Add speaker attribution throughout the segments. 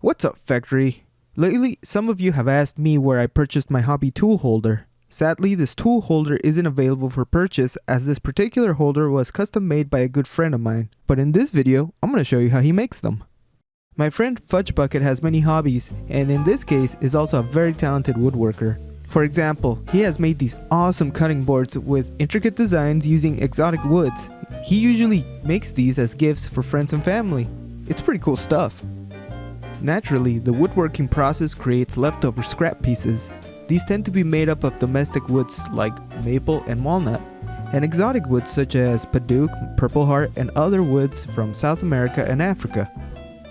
Speaker 1: What's up, factory? Lately, some of you have asked me where I purchased my hobby tool holder. Sadly, this tool holder isn't available for purchase as this particular holder was custom made by a good friend of mine. But in this video, I'm going to show you how he makes them. My friend FudgeBucket has many hobbies, and in this case is also a very talented woodworker. For example, he has made these awesome cutting boards with intricate designs using exotic woods. He usually makes these as gifts for friends and family. It's pretty cool stuff. Naturally, the woodworking process creates leftover scrap pieces. These tend to be made up of domestic woods like maple and walnut, and exotic woods such as padauk, purple heart, and other woods from South America and Africa.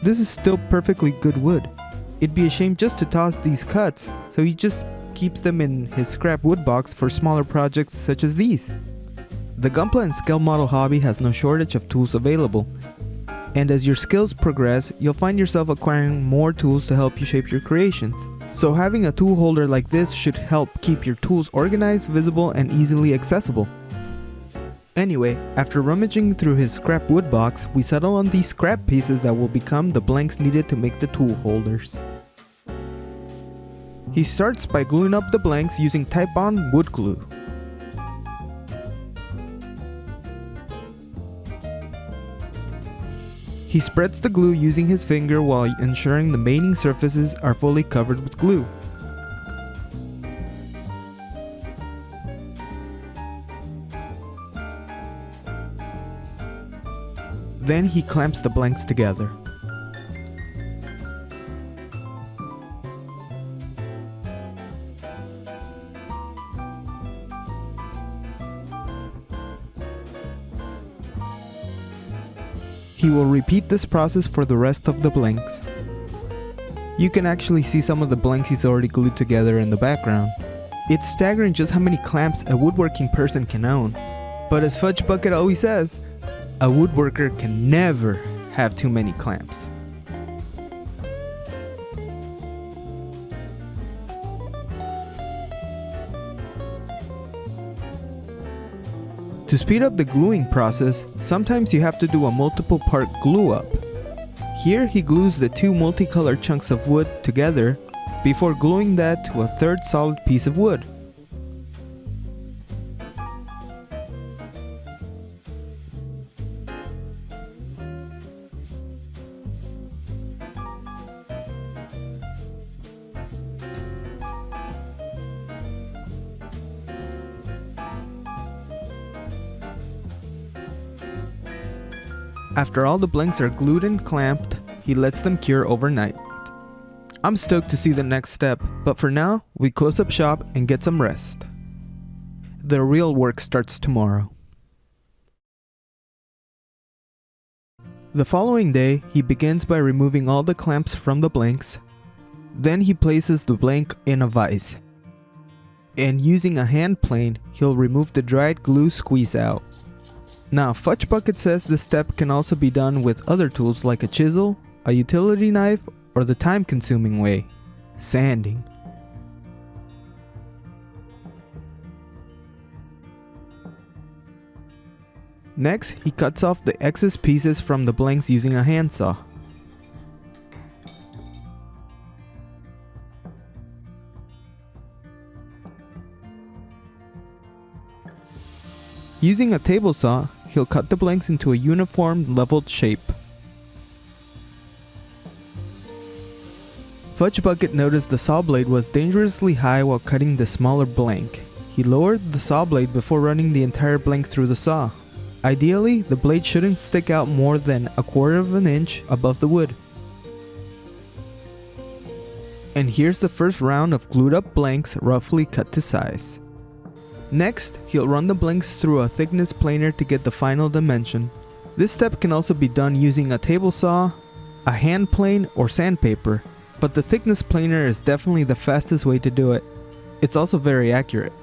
Speaker 1: This is still perfectly good wood. It'd be a shame just to toss these cuts, so he just keeps them in his scrap wood box for smaller projects such as these. The Gunpla and scale model hobby has no shortage of tools available. And as your skills progress, you'll find yourself acquiring more tools to help you shape your creations. So having a tool holder like this should help keep your tools organized, visible, and easily accessible. Anyway, after rummaging through his scrap wood box, we settle on these scrap pieces that will become the blanks needed to make the tool holders. He starts by gluing up the blanks using Titebond wood glue. He spreads the glue using his finger while ensuring the mating surfaces are fully covered with glue. Then he clamps the blanks together. He will repeat this process for the rest of the blanks. You can actually see some of the blanks he's already glued together in the background. It's staggering just how many clamps a woodworking person can own. But as FudgeBucket always says, a woodworker can never have too many clamps. To speed up the gluing process, sometimes you have to do a multiple part glue up. Here he glues the two multicolored chunks of wood together before gluing that to a third solid piece of wood. After all the blanks are glued and clamped, he lets them cure overnight. I'm stoked to see the next step, but for now, we close up shop and get some rest. The real work starts tomorrow. The following day, he begins by removing all the clamps from the blanks. Then he places the blank in a vise. And using a hand plane, he'll remove the dried glue squeeze out. Now, FudgeBucket says this step can also be done with other tools like a chisel, a utility knife, or the time-consuming way, sanding. Next, he cuts off the excess pieces from the blanks using a handsaw. Using a table saw, he'll cut the blanks into a uniform, leveled shape. FudgeBucket noticed the saw blade was dangerously high while cutting the smaller blank. He lowered the saw blade before running the entire blank through the saw. Ideally, the blade shouldn't stick out more than 1/4 of an inch above the wood. And here's the first round of glued up blanks roughly cut to size. Next, he'll run the blanks through a thickness planer to get the final dimension. This step can also be done using a table saw, a hand plane, or sandpaper, but the thickness planer is definitely the fastest way to do it. It's also very accurate.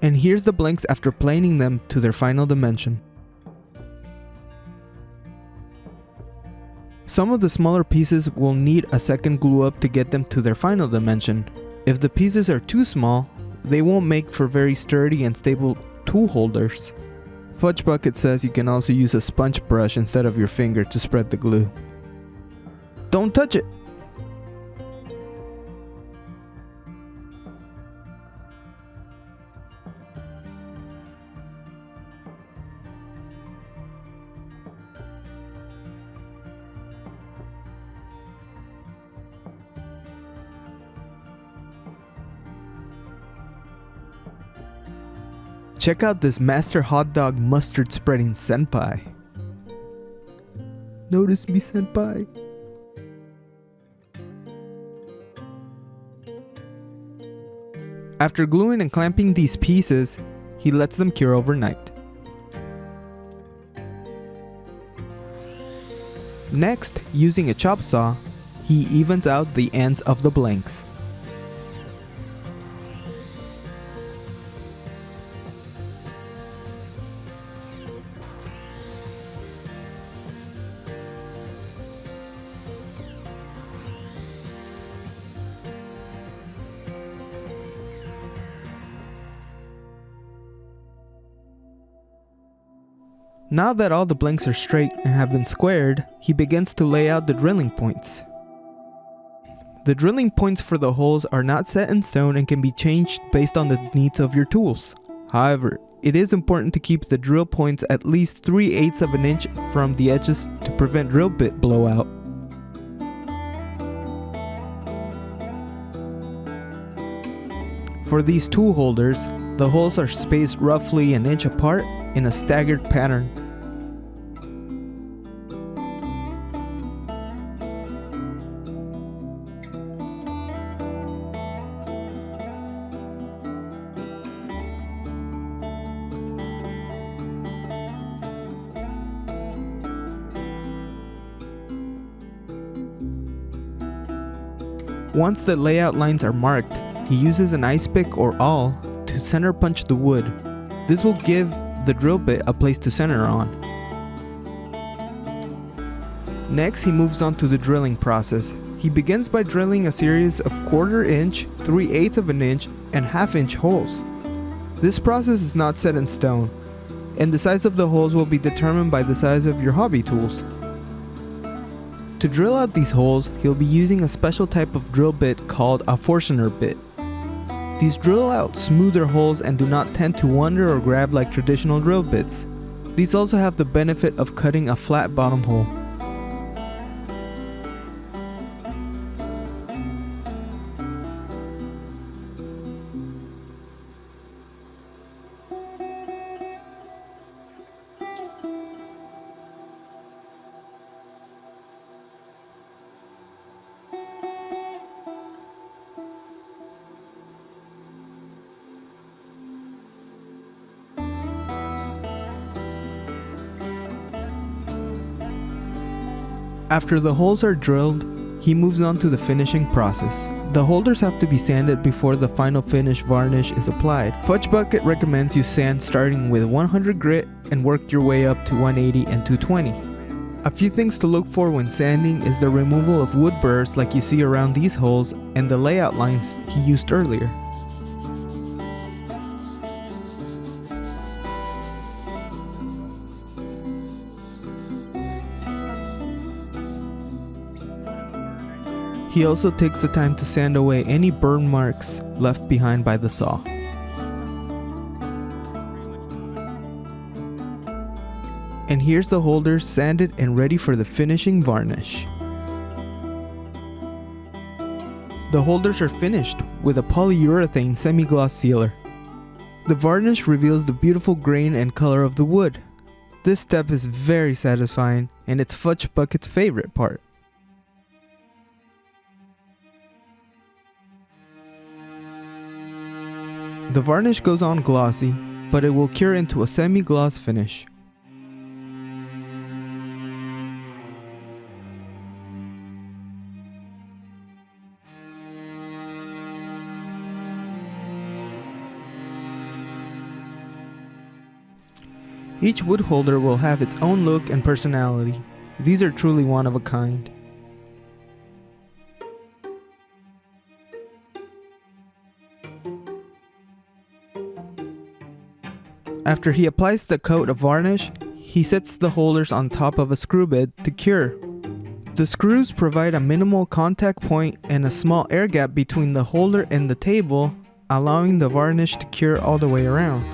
Speaker 1: And here's the blanks after planing them to their final dimension. Some of the smaller pieces will need a second glue up to get them to their final dimension. If the pieces are too small, they won't make for very sturdy and stable tool holders. FudgeBucket says you can also use a sponge brush instead of your finger to spread the glue. Don't touch it! Check out this master hot dog mustard spreading senpai. Notice me, senpai. After gluing and clamping these pieces, he lets them cure overnight. Next, using a chop saw, he evens out the ends of the blanks. Now that all the blanks are straight and have been squared, he begins to lay out the drilling points. The drilling points for the holes are not set in stone and can be changed based on the needs of your tools. However, it is important to keep the drill points at least 3/8 of an inch from the edges to prevent drill bit blowout. For these tool holders, the holes are spaced roughly an inch apart in a staggered pattern. Once the layout lines are marked, he uses an ice pick or awl to center punch the wood. This will give the drill bit a place to center on. Next, he moves on to the drilling process. He begins by drilling a series of 1/4 inch, 3/8 of an inch, and 1/2 inch holes. This process is not set in stone, and the size of the holes will be determined by the size of your hobby tools. To drill out these holes, he'll be using a special type of drill bit called a Forstner bit. These drill out smoother holes and do not tend to wander or grab like traditional drill bits. These also have the benefit of cutting a flat bottom hole. After the holes are drilled, he moves on to the finishing process. The holders have to be sanded before the final finish varnish is applied. FudgeBucket recommends you sand starting with 100 grit and work your way up to 180 and 220. A few things to look for when sanding is the removal of wood burrs like you see around these holes and the layout lines he used earlier. He also takes the time to sand away any burn marks left behind by the saw. And here's the holder sanded and ready for the finishing varnish. The holders are finished with a polyurethane semi-gloss sealer. The varnish reveals the beautiful grain and color of the wood. This step is very satisfying and it's FudgeBucket's favorite part. The varnish goes on glossy, but it will cure into a semi-gloss finish. Each wood holder will have its own look and personality. These are truly one of a kind. After he applies the coat of varnish, he sets the holders on top of a screw bed to cure. The screws provide a minimal contact point and a small air gap between the holder and the table, allowing the varnish to cure all the way around.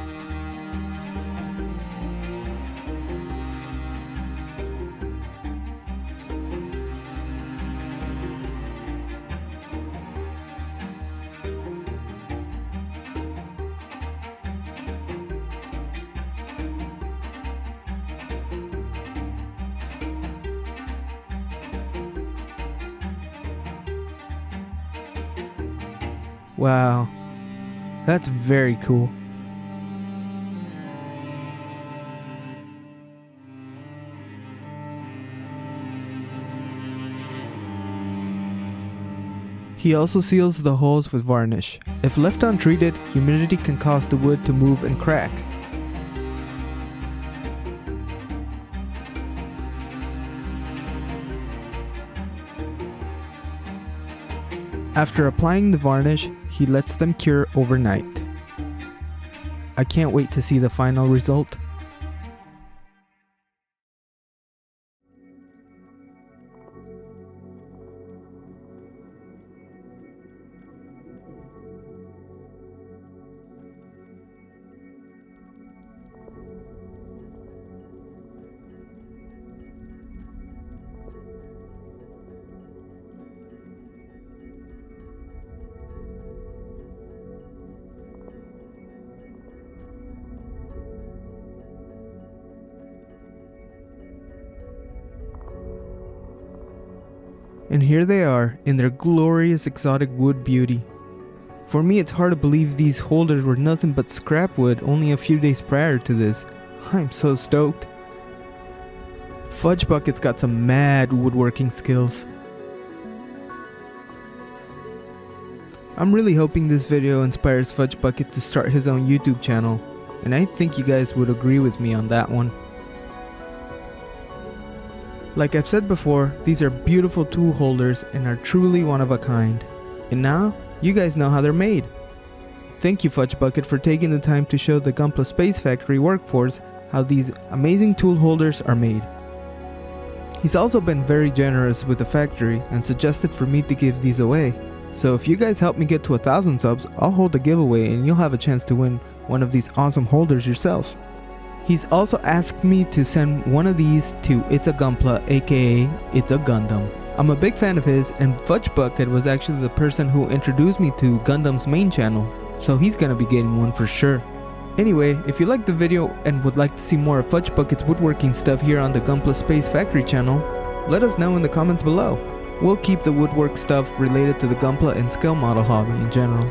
Speaker 1: Wow, that's very cool. He also seals the holes with varnish. If left untreated, humidity can cause the wood to move and crack. After applying the varnish, he lets them cure overnight. I can't wait to see the final result. And here they are in their glorious exotic wood beauty. For me, it's hard to believe these holders were nothing but scrap wood only a few days prior to this. I'm so stoked. FudgeBucket's got some mad woodworking skills. I'm really hoping this video inspires FudgeBucket to start his own YouTube channel, and I think you guys would agree with me on that one. Like I've said before, these are beautiful tool holders and are truly one of a kind. And now, you guys know how they're made. Thank you FudgeBucket for taking the time to show the Gunpla Space Factory workforce how these amazing tool holders are made. He's also been very generous with the factory and suggested for me to give these away. So if you guys help me get to 1,000 subs, I'll hold a giveaway and you'll have a chance to win one of these awesome holders yourself. He's also asked me to send one of these to It's a Gunpla, aka It's a Gundam. I'm a big fan of his, and FudgeBucket was actually the person who introduced me to Gundam's main channel, so he's gonna be getting one for sure. Anyway, if you liked the video and would like to see more of FudgeBucket's woodworking stuff here on the Gunpla Space Factory channel, let us know in the comments below. We'll keep the woodwork stuff related to the Gunpla and scale model hobby in general.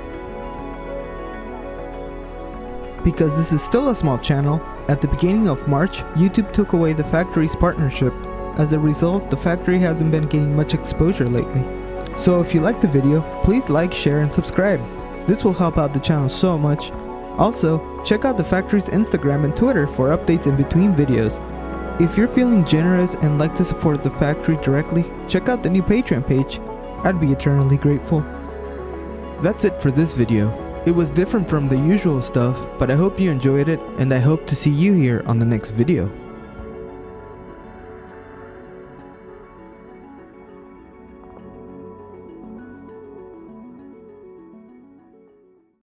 Speaker 1: Because this is still a small channel, at the beginning of March, YouTube took away the factory's partnership. As a result, the factory hasn't been getting much exposure lately. So if you liked the video, please like, share, and subscribe. This will help out the channel so much. Also, check out the factory's Instagram and Twitter for updates in between videos. If you're feeling generous and like to support the factory directly, check out the new Patreon page. I'd be eternally grateful. That's it for this video. It was different from the usual stuff, but I hope you enjoyed it, and I hope to see you here on the next video.